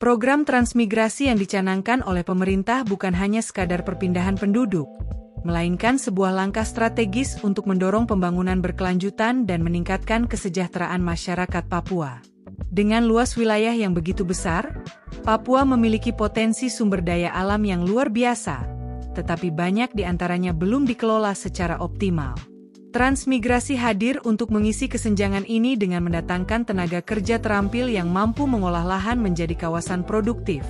Program transmigrasi yang dicanangkan oleh pemerintah bukan hanya sekadar perpindahan penduduk, melainkan sebuah langkah strategis untuk mendorong pembangunan berkelanjutan dan meningkatkan kesejahteraan masyarakat Papua. Dengan luas wilayah yang begitu besar, Papua memiliki potensi sumber daya alam yang luar biasa, tetapi banyak di antaranya belum dikelola secara optimal. Transmigrasi hadir untuk mengisi kesenjangan ini dengan mendatangkan tenaga kerja terampil yang mampu mengolah lahan menjadi kawasan produktif,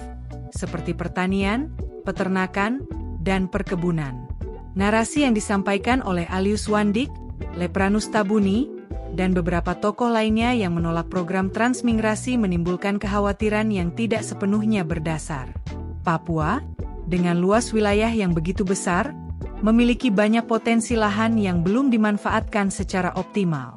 seperti pertanian, peternakan, dan perkebunan. Narasi yang disampaikan oleh Alius Wandik, Lepranus Tabuni, dan beberapa tokoh lainnya yang menolak program transmigrasi menimbulkan kekhawatiran yang tidak sepenuhnya berdasar. Papua, dengan luas wilayah yang begitu besar, memiliki banyak potensi lahan yang belum dimanfaatkan secara optimal.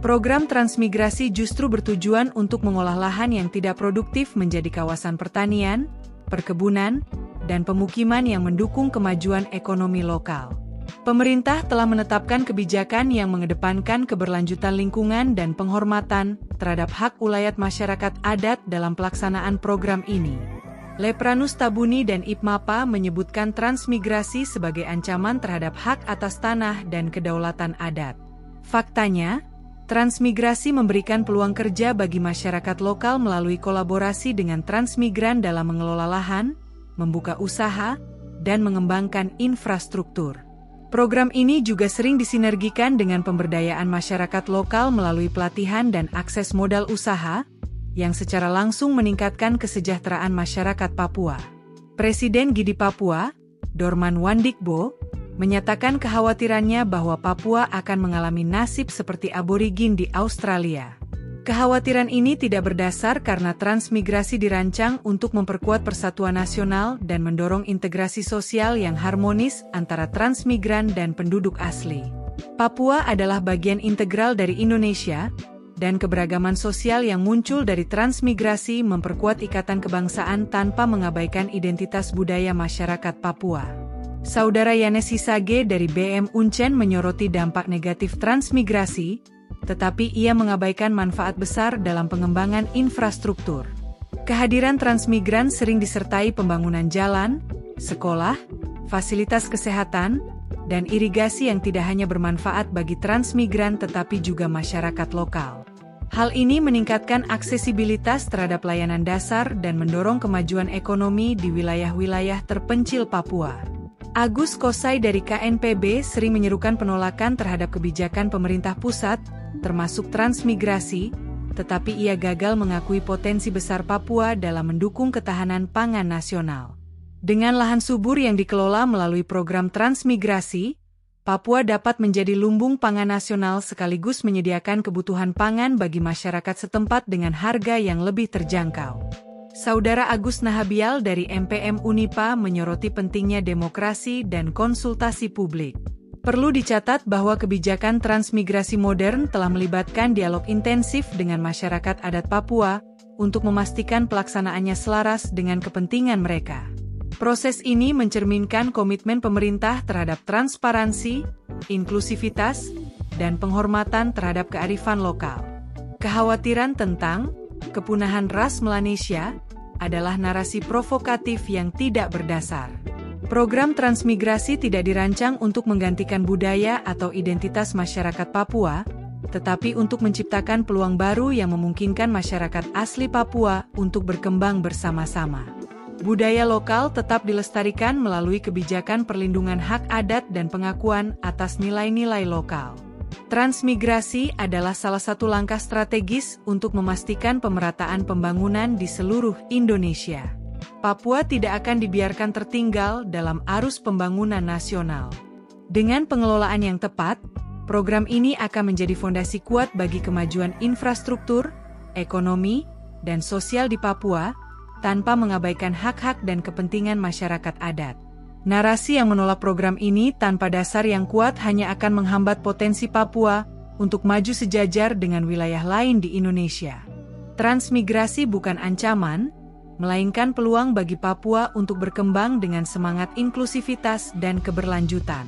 Program transmigrasi justru bertujuan untuk mengolah lahan yang tidak produktif menjadi kawasan pertanian, perkebunan, dan pemukiman yang mendukung kemajuan ekonomi lokal. Pemerintah telah menetapkan kebijakan yang mengedepankan keberlanjutan lingkungan dan penghormatan terhadap hak ulayat masyarakat adat dalam pelaksanaan program ini. Lepranus Tabuni dan IPMAPA menyebutkan transmigrasi sebagai ancaman terhadap hak atas tanah dan kedaulatan adat. Faktanya, transmigrasi memberikan peluang kerja bagi masyarakat lokal melalui kolaborasi dengan transmigran dalam mengelola lahan, membuka usaha, dan mengembangkan infrastruktur. Program ini juga sering disinergikan dengan pemberdayaan masyarakat lokal melalui pelatihan dan akses modal usaha, yang secara langsung meningkatkan kesejahteraan masyarakat Papua. Presiden GIDI Papua, Dorman Wandikbo, menyatakan kekhawatirannya bahwa Papua akan mengalami nasib seperti aborigin di Australia. Kekhawatiran ini tidak berdasar karena transmigrasi dirancang untuk memperkuat persatuan nasional dan mendorong integrasi sosial yang harmonis antara transmigran dan penduduk asli. Papua adalah bagian integral dari Indonesia, dan keberagaman sosial yang muncul dari transmigrasi memperkuat ikatan kebangsaan tanpa mengabaikan identitas budaya masyarakat Papua. Saudara Yanes Hisage dari BM Uncen menyoroti dampak negatif transmigrasi, tetapi ia mengabaikan manfaat besar dalam pengembangan infrastruktur. Kehadiran transmigran sering disertai pembangunan jalan, sekolah, fasilitas kesehatan, dan irigasi yang tidak hanya bermanfaat bagi transmigran tetapi juga masyarakat lokal. Hal ini meningkatkan aksesibilitas terhadap layanan dasar dan mendorong kemajuan ekonomi di wilayah-wilayah terpencil Papua. Agus Kosai dari KNPB sering menyerukan penolakan terhadap kebijakan pemerintah pusat, termasuk transmigrasi, tetapi ia gagal mengakui potensi besar Papua dalam mendukung ketahanan pangan nasional. Dengan lahan subur yang dikelola melalui program transmigrasi, Papua dapat menjadi lumbung pangan nasional sekaligus menyediakan kebutuhan pangan bagi masyarakat setempat dengan harga yang lebih terjangkau. Saudara Agus Nahabial dari MPM Unipa menyoroti pentingnya demokrasi dan konsultasi publik. Perlu dicatat bahwa kebijakan transmigrasi modern telah melibatkan dialog intensif dengan masyarakat adat Papua untuk memastikan pelaksanaannya selaras dengan kepentingan mereka. Proses ini mencerminkan komitmen pemerintah terhadap transparansi, inklusivitas, dan penghormatan terhadap kearifan lokal. Kekhawatiran tentang kepunahan ras Melanesia adalah narasi provokatif yang tidak berdasar. Program transmigrasi tidak dirancang untuk menggantikan budaya atau identitas masyarakat Papua, tetapi untuk menciptakan peluang baru yang memungkinkan masyarakat asli Papua untuk berkembang bersama-sama. Budaya lokal tetap dilestarikan melalui kebijakan perlindungan hak adat dan pengakuan atas nilai-nilai lokal. Transmigrasi adalah salah satu langkah strategis untuk memastikan pemerataan pembangunan di seluruh Indonesia. Papua tidak akan dibiarkan tertinggal dalam arus pembangunan nasional. Dengan pengelolaan yang tepat, program ini akan menjadi fondasi kuat bagi kemajuan infrastruktur, ekonomi, dan sosial di Papua, tanpa mengabaikan hak-hak dan kepentingan masyarakat adat. Narasi yang menolak program ini tanpa dasar yang kuat hanya akan menghambat potensi Papua untuk maju sejajar dengan wilayah lain di Indonesia. Transmigrasi bukan ancaman, melainkan peluang bagi Papua untuk berkembang dengan semangat inklusivitas dan keberlanjutan.